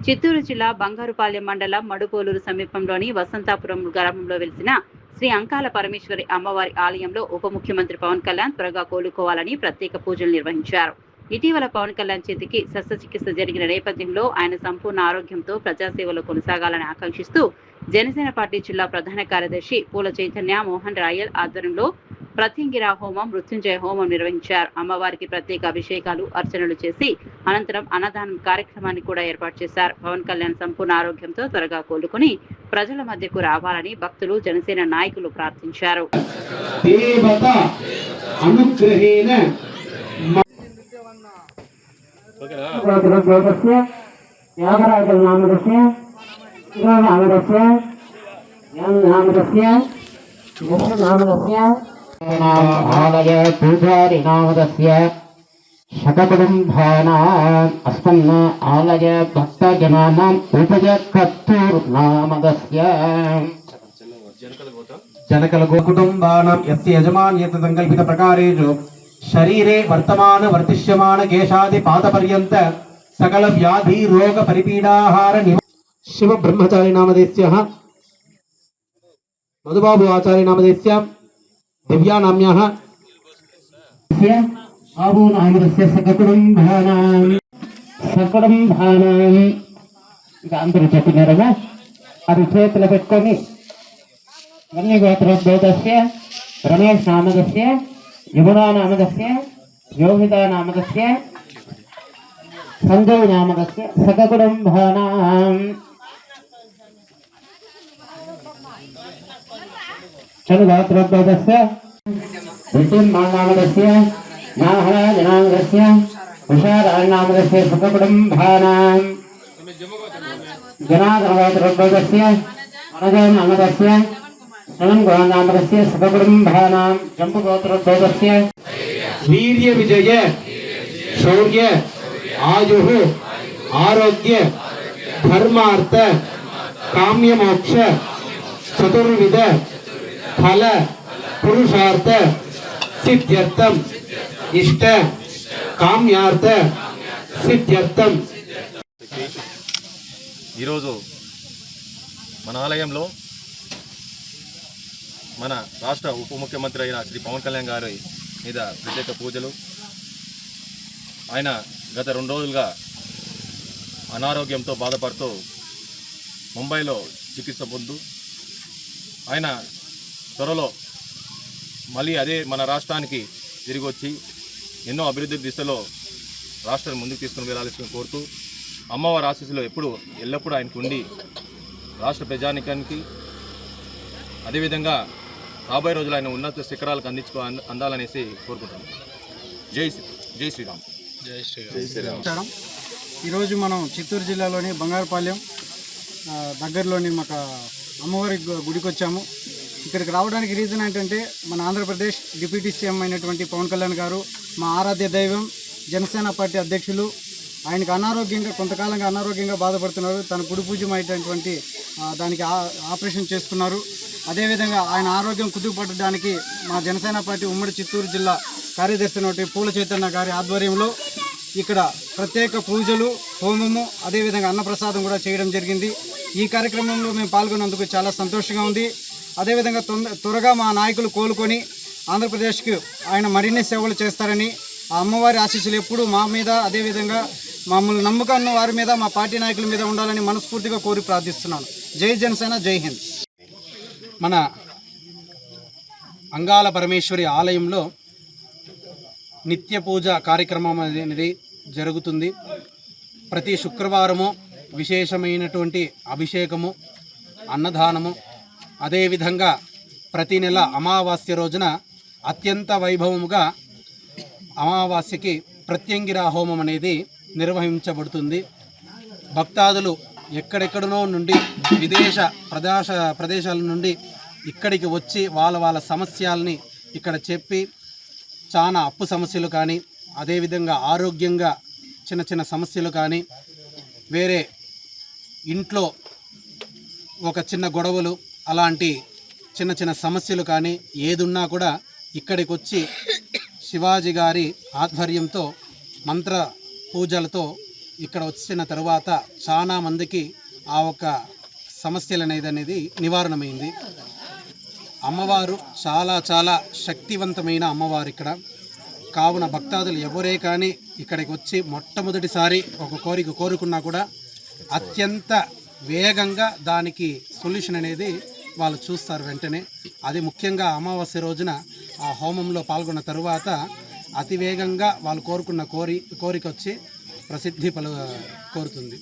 చిత్తూరు జిల్లా బంగారుపాలెం మండలం మడుపోలూరు సమీపంలోని వసంతాపురం గ్రామంలో వెలిసిన శ్రీ అంకాల పరమేశ్వరి అమ్మవారి ఆలయంలో ఉప ముఖ్యమంత్రి పవన్ కళ్యాణ్ త్వరగా కోలుకోవాలని ప్రత్యేక పూజలు నిర్వహించారు. ఇటీవల పవన్ కళ్యాణ్ చేతికి శస్త్రచికిత్స జరిగిన నేపథ్యంలో ఆయన సంపూర్ణ ఆరోగ్యంతో ప్రజాసేవలో కొనసాగాలని ఆకాంక్షిస్తూ జనసేన పార్టీ జిల్లా ప్రధాన కార్యదర్శి పూల చైతన్య మోహన్ రాయల్ ఆధ్వర్యంలో ప్రత్యంగిరా హోమం, మృత్యుంజయ హోమం నిర్వహించారు. అమ్మవారికి ప్రత్యేక అభిషేకాలు, అర్చనలు చేసి అనంతరం అన్నదానం కార్యక్రమాన్ని కూడా ఏర్పాటు చేశారు. పవన్ కళ్యాణ్ సంపూర్ణ ఆరోగ్యంతో త్వరగా కోలుకుని ప్రజల మధ్యకు రావాలని భక్తులు, జనసేన నాయకులు ప్రార్థించారు. ఆలయ పూజారి నామదస్య శతకుటుంబానాం అస్మన్న ఆలయ భక్తజనానాం ఉపజకర్తృర్నామదస్య जनकलगोकुटुम्बानां यस्य यजमान्यस्य संकल्पित प्रकारेषु शरीरे वर्तमान वर्तिष्यमान केशादि पादपर्यन्त सकल व्याधि रोग परिपीडाहार शिव ब्रह्मचारी नामधेयस्य मधुबाबु आचार्य नामधेयस्य दिव्या नाम्याः आबू नामधेयस्य सककुटुम्बानां అందరూ చెప్పినారుగా అది చేతులు పెట్టుకొని वन्यगोत्रोद्भूतस्य रमेश नामकस्य यमुना नामकस्य योगिता नामकस्य संजय नामकस्य सककुटुम्बानां चनुगोत्रोद्भूतस्य विष्णुर्मान् नामकस्य नाहराज नामकस्य उषाराज नामकस्य सककुटुम्बानां जनार्दनगोत्रोद्भूतस्य अनजो नामकस्य नामकस्य सककुटुम्बानां जम्बुगोत्रोद्भूतस्य वीर्य विजय शौर्य आयुः आरोग्य धर्मार्थ काम्य मोक्ष चतुर्विध फल पुरुषार्थ सिद्ध्यर्थम इष्ट काम्यार्थ सिद्ध्यर्थम ఈరోజు మన ఆలయంలో మన రాష్ట్ర ఉప ముఖ్యమంత్రి అయిన శ్రీ పవన్ కళ్యాణ్ గారి మీద ప్రత్యేక పూజలు. ఆయన గత 2 రోజులుగా అనారోగ్యంతో బాధపడుతూ ముంబైలో చికిత్స పొందు ఆయన త్వరలో మళ్ళీ అదే మన రాష్ట్రానికి తిరిగి వచ్చి ఎన్నో అభివృద్ధి దిశలో రాష్ట్రాన్ని ముందుకు తీసుకుని వెళ్ళాలని కోరుతూ అమ్మవారి ఆశీస్సులు ఎల్లప్పుడూ ఆయనకు ఉండి రాష్ట్ర ప్రజానికానికి అదేవిధంగా రాబోయే రోజులు ఆయన ఉన్నత శిఖరాలకు అందాలనేసి కోరుకుంటున్నాం. జై శ్రీరామ్. జై శ్రీరామ్. ఈరోజు మనం చిత్తూరు జిల్లాలోని బంగారుపాలెం దగ్గరలోని మాకు అమ్మవారి గుడికి వచ్చాము. ఇక్కడికి రావడానికి రీజన్ ఏంటంటే మన ఆంధ్రప్రదేశ్ డిప్యూటీ సీఎం అయినటువంటి పవన్ కళ్యాణ్ గారు, మా ఆరాధ్య దైవం, జనసేన పార్టీ అధ్యక్షులు, ఆయనకు కొంతకాలంగా అనారోగ్యంగా బాధపడుతున్నారు. తన గుడి పూజమైనటువంటి దానికి ఆపరేషన్ చేసుకున్నారు. అదేవిధంగా ఆయన ఆరోగ్యం కుదుటపడడానికి మా జనసేన పార్టీ ఉమ్మడి చిత్తూరు జిల్లా కార్యదర్శి అయినటువంటి పూల చైతన్య గారి ఆధ్వర్యంలో ఇక్కడ ప్రత్యేక పూజలు, హోమము, అదేవిధంగా అన్నప్రసాదం కూడా చేయడం జరిగింది. ఈ కార్యక్రమంలో మేము పాల్గొన్నందుకు చాలా సంతోషంగా ఉంది. అదేవిధంగా త్వరగా మా నాయకులు కోలుకొని ఆంధ్రప్రదేశ్కి ఆయన మరిన్ని సేవలు చేస్తారని, ఆ అమ్మవారి ఆశీస్సులు ఎప్పుడు మా మీద, అదేవిధంగా మమ్మల్ని నమ్మకన్న వారి మీద, మా పార్టీ నాయకుల మీద ఉండాలని మనస్ఫూర్తిగా కోరి ప్రార్థిస్తున్నాను. జై జనసేన, జై హింద్. మన అంగాల పరమేశ్వరి ఆలయంలో నిత్య పూజ కార్యక్రమం అనేది జరుగుతుంది. ప్రతి శుక్రవారము విశేషమైనటువంటి అభిషేకము, అన్నదానము, అదేవిధంగా ప్రతి నెల అమావాస్య రోజున అత్యంత వైభవముగా అమావాస్యకి ప్రత్యంగిరా హోమం అనేది నిర్వహించబడుతుంది. భక్తాదులు ఎక్కడెక్కడనో నుండి విదేశ ప్రదేశాల నుండి ఇక్కడికి వచ్చి వాళ్ళ సమస్యల్ని ఇక్కడ చెప్పి చాలా అప్పు సమస్యలు కానీ, అదేవిధంగా ఆరోగ్యంగా చిన్న సమస్యలు కానీ, వేరే ఇంట్లో ఒక చిన్న గొడవలు, అలాంటి చిన్న సమస్యలు కానీ ఏదున్నా కూడా ఇక్కడికి వచ్చి శివాజీ గారి ఆధ్వర్యంతో మంత్ర పూజలతో ఇక్కడ వచ్చిన తర్వాత చాలా మందికి ఆ ఒక సమస్యలు అనేది నివారణమైంది. అమ్మవారు చాలా శక్తివంతమైన అమ్మవారు ఇక్కడ. కావున భక్తాదులు ఎవరే కానీ ఇక్కడికి వచ్చి మొట్టమొదటిసారి ఒక కోరిక కోరుకున్నా కూడా అత్యంత వేగంగా దానికి సొల్యూషన్ అనేది వాళ్ళు చూస్తారు వెంటనే. అది ముఖ్యంగా అమావాస్య రోజున ఆ హోమంలో పాల్గొన్న తరువాత అతి వేగంగా వాళ్ళు కోరుకున్న కోరిక వచ్చి ప్రసిద్ధి కోరుతుంది.